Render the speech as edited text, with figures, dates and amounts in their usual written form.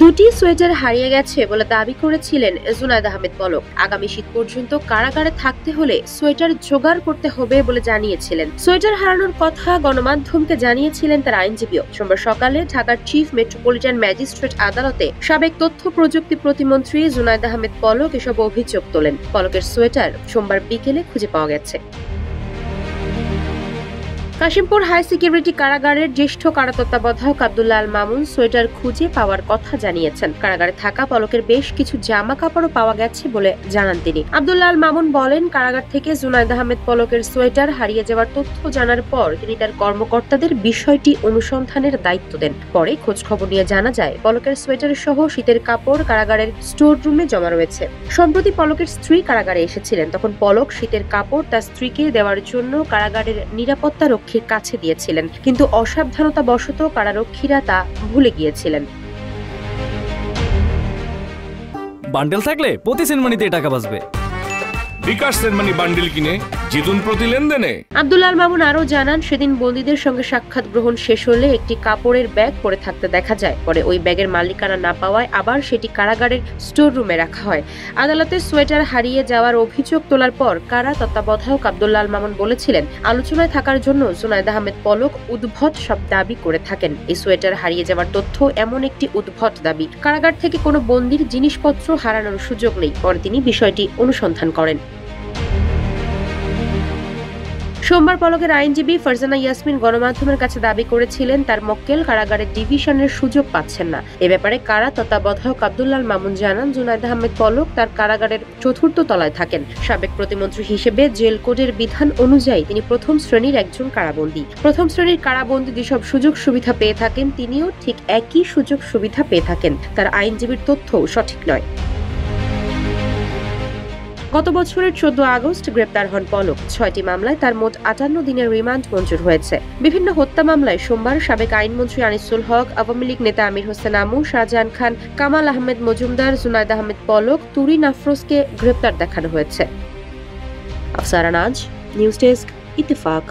দুটি সোয়েটার হারিয়ে গেছে বলে দাবি করেছিলেন জুনায়েদ আহমেদ পলক। আগামী শীত পর্যন্ত কারাগারে থাকতে হলে সোয়েটার জোগাড় করতে হবে বলে জানিয়েছিলেন। সোয়েটার হারানোর কথা গণমাধ্যমকে জানিয়েছিলেন তার আইনজীবীও। সোমবার সকালে ঢাকার চিফ মেট্রোপলিটন ম্যাজিস্ট্রেট আদালতে সাবেক তথ্য প্রযুক্তি প্রতিমন্ত্রী জুনায়েদ আহমেদ পলক এসব অভিযোগ তোলেন। পলকের সোয়েটার সোমবার বিকেলে খুঁজে পাওয়া গেছে। কাশিমপুর হাই সিকিউরিটি কারাগারের জ্যেষ্ঠ কারা তত্ত্বাবধায়ক আব্দুল্লাহ আল মামুন সোয়েটার খুঁজে পাওয়ার কথা জানিয়েছেন। কারাগারে থাকা পলকের বেশ কিছু জামা কাপড়ও পাওয়া গেছে বলে জানান তিনি। আব্দুল্লাহ আল মামুন বলেন, কারাগার থেকে জুনায়েদ আহমেদ পলকের সোয়েটার হারিয়ে যাওয়ার তথ্য জানার পর তিনি তার কর্মকর্তাদের বিষয়টি অনুসন্ধানের দায়িত্ব দেন। পরে খোঁজ খবর নিয়ে জানা যায় পলকের সোয়েটার সহ শীতের কাপড় কারাগারের স্টোর রুমে জমা রয়েছে। সম্প্রতি পলকের স্ত্রী কারাগারে এসেছিলেন। তখন পলক শীতের কাপড় তার স্ত্রীকে দেওয়ার জন্য কারাগারের নিরাপত্তা কাছে দিয়েছিলেন, কিন্তু অসাবধানতাবশত কারারক্ষীরা তা ভুলে গিয়েছিলেন। বান্ডেল থাকলে প্রতি সেনমানিতে টাকা বাঁচবে। বিকাশ সেনমানি বান্ডেল কিনে জিতুন প্রতি লেনদেনে। আব্দুল্লাহ আল মামুন আরো জানান, সেদিন বন্দীদের সঙ্গে সাক্ষাৎ গ্রহণ শেষ হলে একটি কাপড়ের ব্যাগ পড়ে থাকতে দেখা যায়। পরে ওই ব্যাগের মালিকানা না পাওয়ায় আবার সেটি কারাগারের স্টোর রুমে রাখা হয়। আদালতে সোয়েটার হারিয়ে যাওয়ার অভিযোগ তোলার পর কারা তত্ত্বাবধায়ক আব্দুল্লাহ আল মামুন বলেছিলেন, আলোচনায় থাকার জন্য জুনায়েদ আহমেদ পলক উদ্ভট সব দাবি করে থাকেন। এই সোয়েটার হারিয়ে যাওয়ার তথ্য এমন একটি উদ্ভট দাবি। কারাগার থেকে কোনো বন্দীর জিনিসপত্র হারানোর সুযোগ নেই। পরে তিনি বিষয়টি অনুসন্ধান করেন। সোমবার পলকের আইনজীবী ফারজানা ইয়াসমিন গণমাধ্যমের কাছে দাবি করেছিলেন, তার মক্কেল কারাগারের ডিভিশনের সুযোগ পাচ্ছেন না। এ ব্যাপারে কারা তত্ত্বাবধায়ক আব্দুল্লাহ আল মামুন জানান, জুনায়েদ আহমেদ পলক তার কারাগারের চতুর্থ তলায় থাকেন। সাবেক প্রতিমন্ত্রী হিসেবে জেল কোডের বিধান অনুযায়ী তিনি প্রথম শ্রেণীর একজন কারাবন্দী। প্রথম শ্রেণীর কারাবন্দী যেসব সুযোগ সুবিধা পেয়ে থাকেন, তিনিও ঠিক একই সুযোগ সুবিধা পেয়ে থাকেন। তার আইনজীবীর তথ্যও সঠিক নয়। গত বছরের 14 আগস্ট গ্রেপ্তার হন পলক। 6টি মামলায় তার মোট 58 দিনের রিমান্ড মঞ্জুর হয়েছে। বিভিন্ন হত্যা মামলায় সোমবার সাবেক আইনমন্ত্রী আনিসুল হক, আওয়ামী লীগ নেতা আমির হোসেন আমু, শাহজাহান খান, কামাল আহমেদ মজুমদার, জুনায়েদ আহমেদ পলক, তুরিন আফরোজকে গ্রেপ্তার দেখানো হয়েছে। আফসারা নাজ, নিউজ ডেস্ক, ইত্তেফাক।